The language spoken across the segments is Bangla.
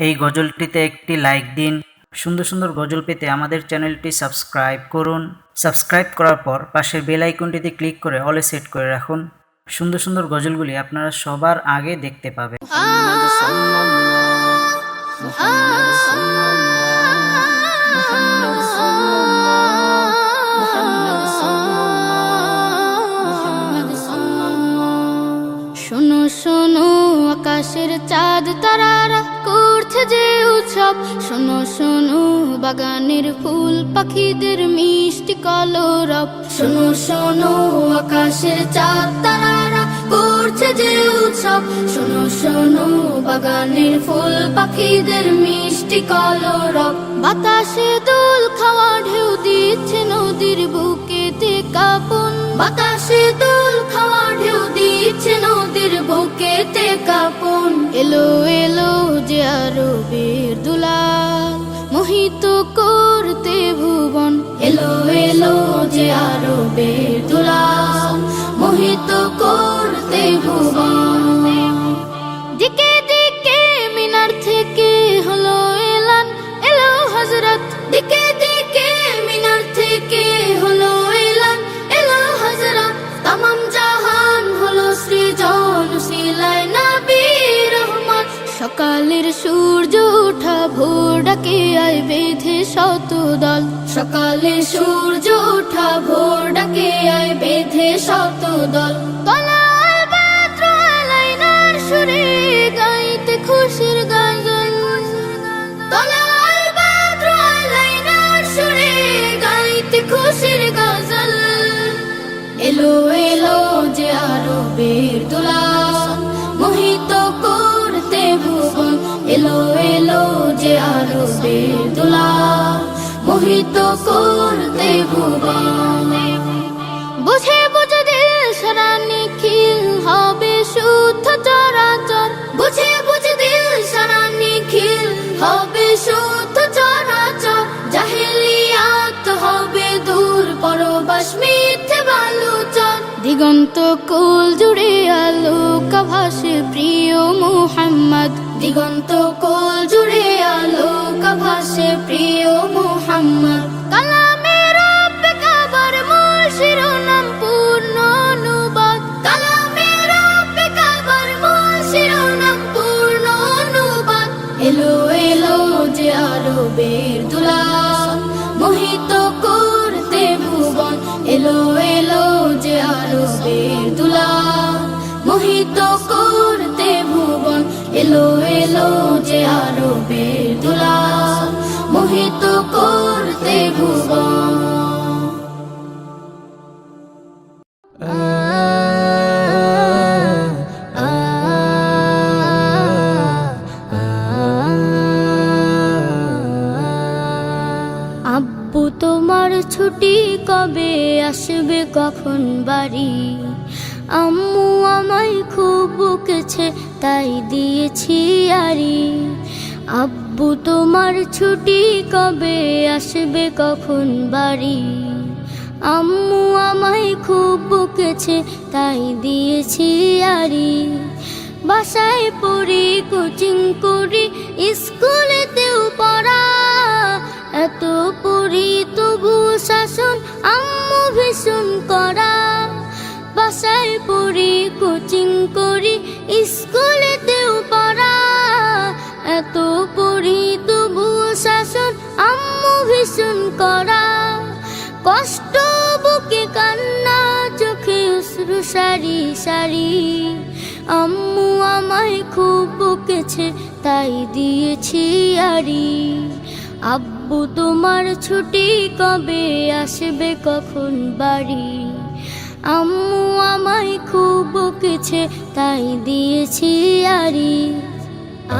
এই গজলটিতে একটি লাইক দিন। সুন্দর সুন্দর গজল পেতে আমাদের চ্যানেলটি সাবস্ক্রাইব করুন। সাবস্ক্রাইব করার পর পাশের বেল আইকনটিতে ক্লিক করে অলে সেট করে রাখুন। সুন্দর সুন্দর গজলগুলি আপনারা সবার আগে দেখতে পাবেন। শোনো শোনো আকাশের চাঁদ তারারা করছে যে উৎসব, শোনো শোনো বাগানের ফুল পাখিদের মিষ্টি কলরব। শোনো শোনো আকাশের চাঁদ তারারা করছে যে উৎসব, শোনো শোনো বাগানের ফুল পাখিদের মিষ্টি কলরব। বাতাসে দোল খাওয়া ঢেউ দিচ্ছে নদীর বুকেতে কাঁপন, বাতাসে দোল খাওয়া ঢেউ দিচ্ছে নদীর বুকেতে কাঁপন। এলো এলো যে আরবের দুলাল মোহিত করতে ভুবন, এলো এলো যে আরবের দুলাল মোহিত করতে ভুবন। দিকে দিকে মিনার থেকে হলো এলান, এলো হযরত। দিকে দিকে মিনার থেকে হলো এলান, এলো হযরত। তামাম জাহান হলো সৃজন সিলায় নবী রহমত। সকালের সূর্য ওঠা ভোর ডাকে আয় বেঁধে শত দল, সকালের সূর্য ওঠা ভোর ডাকে আয় বেঁধে শত দল। তলায় বাদ্র আলাইনার সুরে গাইতে খুশির গাজন, তলায় বাদ্র আলাইনার সুরে গাইতে খুশির গজল। এলো এলো যে আরবের দুলাল মোহিত করতে ভুবন, এলো এলো যে আরবের দুলাল মোহিত করতে ভুবন। বুঝে বুঝে দিল সারা নিখিল হবে শুদ্ধ চরাচর, বুঝে বুঝে দিল সারা নিখিল হবে শুদ্ধ চরাচর। জাহেলিয়াত হবে দূর পরবাস মিথ্যে বালুচর। দিগন্ত কুল জুড়ে আলোকা ভাসে প্রিয় মুহাম্মদ, দিগন্ত কুল জুড়ে আলোকা ভাসে প্রিয় মুহাম্মদ। কালামে রব্বে কাবার মূল শিরোনাম পূর্ণ অনুবাদ, কালামে রব্বে কাবার মূল শিরোনাম পূর্ণ অনুবাদ। এলো এলো যে আরবের দুলাল মোহিত করতে ভুবন, এলো এলো যে আরবের দুলাল মোহিত করতে ভুবন, এলো এলো যে আরবের দুলাল মোহিত করতে ভুবন। আব্বু তোমার ছুটি কবে আসবে কখন বাড়ি? আম্মু আমায় খুব বকেছে তাই দিয়েছি আরি। আব্বু তোমার ছুটি কবে আসবে কখন বাড়ি? আম্মু আমায় খুব বকেছে তাই দিয়েছি আরি। বাসায় পড়ি কোচিং করি স্কুলেতেও পড়া, এত পড়ি তবু শাসন আম্মু ভীষণ করা। বাসায় পড়ি কোচিং করি স্কুলেতেও পড়া, এত পড়ি তবু শাসন আম্মু ভীষণ করা। কষ্ট বুকে কান্না চোখে অশ্রু সারি সারি। আম্মু আমায় খুব বকেছে তাই দিয়েছি আরি। আব্বু তোমার ছুটি কবে আসবে কখন বাড়ি? আম্মু আমায় খুব বকেছে তাই দিয়েছি আরি।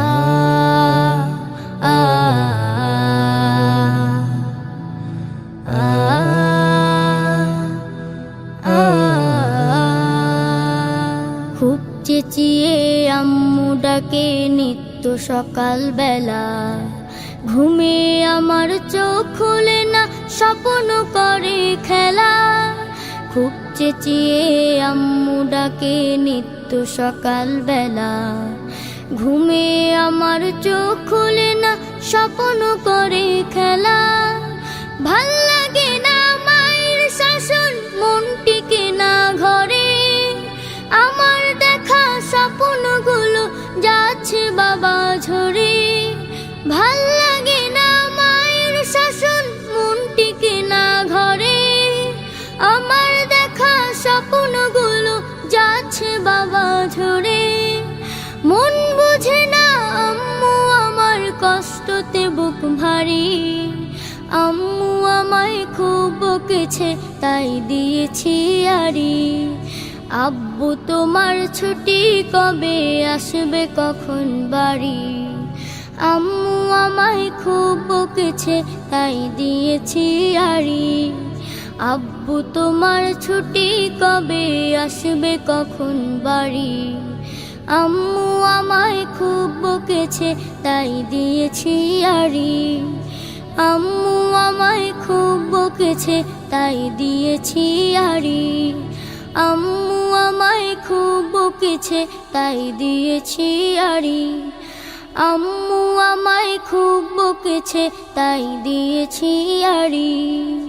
আ আ আ আ খুব চেঁচিয়ে আম্মু ডাকে নিত্য সকাল বেলা। ঘুমে আমার চোখ খুলে না স্বপ্ন করে খেলা। খুব চেঁচিয়ে আম্মু ডাকে নিত্য সকাল বেলা। ঘুমে আমার চোখ খুলে না, স্বপ্ন করে খেলা। ভাল লাগে না মায়ের শাসন, মন টিকে না ঘরে। আমার দেখা স্বপ্নগুলো যাচ্ছে বাবা ঝরে। ভাল লাগে না মায়ের শাসন, মন টিকে না ঘরে। আমার দেখা স্বপ্নগুলো যাচ্ছে বাবা ঝরে। মন বুঝে না আম্মু আমার কষ্টতে বুক ভারী। আম্মু আমায় খুব বকেছে তাই দিয়েছি আড়ি। আব্বু তোমার ছুটি কবে আসবে কখন বাড়ি? আম্মু আমায় খুব বকেছে তাই দিয়েছি আড়ি। আব্বু তোমার ছুটি কবে আসবে কখন বাড়ি? আম্মু আমায় খুব বকেছে তাই দিয়েছি আড়ি। আম্মু আমায় খুব বকেছে তাই দিয়েছি আড়ি। আম্মু আমায় খুব বকেছে তাই দিয়েছি আড়ি। আম্মু আমায় খুব বকেছে তাই দিয়েছি আড়ি।